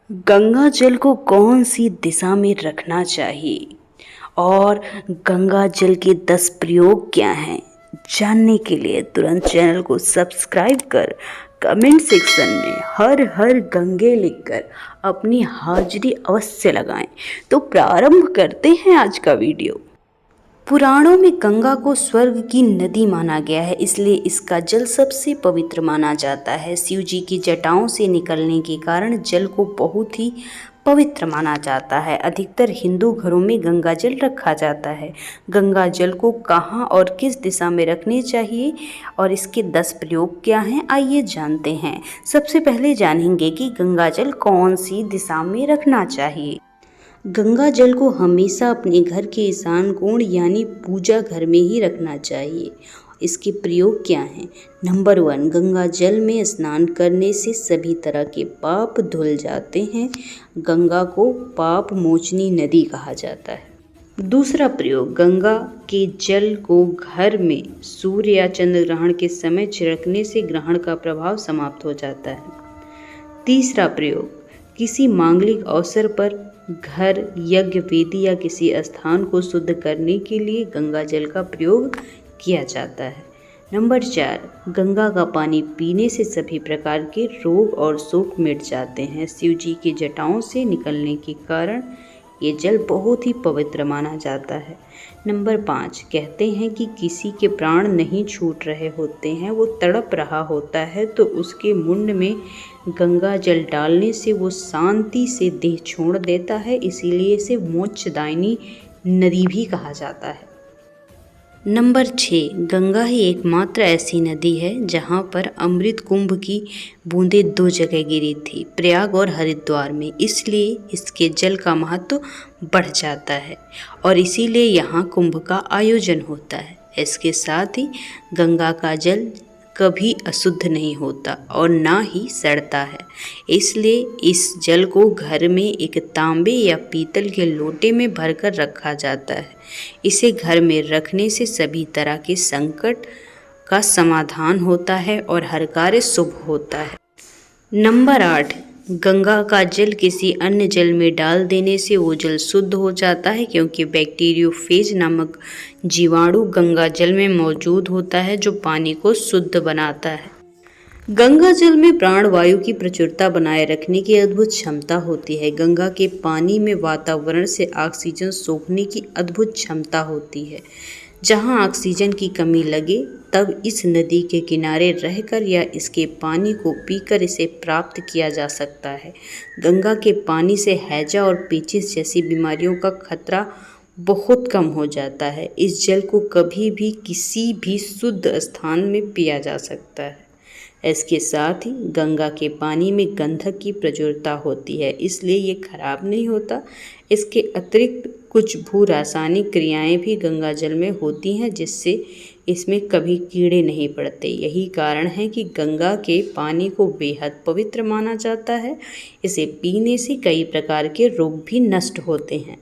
गंगा जल को कौन सी दिशा में रखना चाहिए और गंगा जल के 10 प्रयोग क्या हैं, जानने के लिए तुरंत चैनल को सब्सक्राइब कर कमेंट सेक्शन में हर हर गंगे लिखकर अपनी हाजिरी अवश्य लगाएं। तो प्रारंभ करते हैं आज का वीडियो। पुराणों में गंगा को स्वर्ग की नदी माना गया है, इसलिए इसका जल सबसे पवित्र माना जाता है। शिव जी की जटाओं से निकलने के कारण जल को बहुत ही पवित्र माना जाता है। अधिकतर हिंदू घरों में गंगा जल रखा जाता है। गंगा जल को कहाँ और किस दिशा में रखने चाहिए और इसके 10 प्रयोग क्या हैं, आइए जानते हैं। सबसे पहले जानेंगे कि गंगा जल कौन सी दिशा में रखना चाहिए। गंगा जल को हमेशा अपने घर के ईशान कोण यानी पूजा घर में ही रखना चाहिए। इसके प्रयोग क्या हैं? नंबर 1, गंगा जल में स्नान करने से सभी तरह के पाप धुल जाते हैं। गंगा को पाप मोचनी नदी कहा जाता है। दूसरा प्रयोग, गंगा के जल को घर में सूर्य या चंद्र ग्रहण के समय छिड़कने से ग्रहण का प्रभाव समाप्त हो जाता है। तीसरा प्रयोग, किसी मांगलिक अवसर पर घर, यज्ञ, वेदी या किसी स्थान को शुद्ध करने के लिए गंगा जल का प्रयोग किया जाता है। नंबर 4, गंगा का पानी पीने से सभी प्रकार के रोग और शोक मिट जाते हैं। शिव जी की जटाओं से निकलने के कारण ये जल बहुत ही पवित्र माना जाता है। नंबर 5, कहते हैं कि किसी के प्राण नहीं छूट रहे होते हैं, वो तड़प रहा होता है, तो उसके मुंड में गंगा जल डालने से वो शांति से देह छोड़ देता है, इसीलिए इसे मोक्षदायिनी नदी भी कहा जाता है। नंबर 6, गंगा ही एकमात्र ऐसी नदी है जहाँ पर अमृत कुंभ की बूंदें 2 जगह गिरी थी, प्रयाग और हरिद्वार में, इसलिए इसके जल का महत्व बढ़ जाता है और इसीलिए यहाँ कुंभ का आयोजन होता है। इसके साथ ही गंगा का जल कभी अशुद्ध नहीं होता और ना ही सड़ता है, इसलिए इस जल को घर में एक तांबे या पीतल के लोटे में भरकर रखा जाता है। इसे घर में रखने से सभी तरह के संकट का समाधान होता है और हर कार्य शुभ होता है। नंबर 8, गंगा का जल किसी अन्य जल में डाल देने से वो जल शुद्ध हो जाता है, क्योंकि बैक्टीरियोफेज नामक जीवाणु गंगा जल में मौजूद होता है जो पानी को शुद्ध बनाता है। गंगा जल में प्राणवायु की प्रचुरता बनाए रखने की अद्भुत क्षमता होती है। गंगा के पानी में वातावरण से ऑक्सीजन सोखने की अद्भुत क्षमता होती है। जहाँ ऑक्सीजन की कमी लगे तब इस नदी के किनारे रहकर या इसके पानी को पीकर इसे प्राप्त किया जा सकता है। गंगा के पानी से हैजा और पेचिश जैसी बीमारियों का खतरा बहुत कम हो जाता है। इस जल को कभी भी किसी भी शुद्ध स्थान में पिया जा सकता है। इसके साथ ही गंगा के पानी में गंधक की प्रचुरता होती है, इसलिए ये खराब नहीं होता। इसके अतिरिक्त कुछ भू रासायनिक क्रियाएं भी गंगा जल में होती हैं, जिससे इसमें कभी कीड़े नहीं पड़ते। यही कारण है कि गंगा के पानी को बेहद पवित्र माना जाता है। इसे पीने से कई प्रकार के रोग भी नष्ट होते हैं।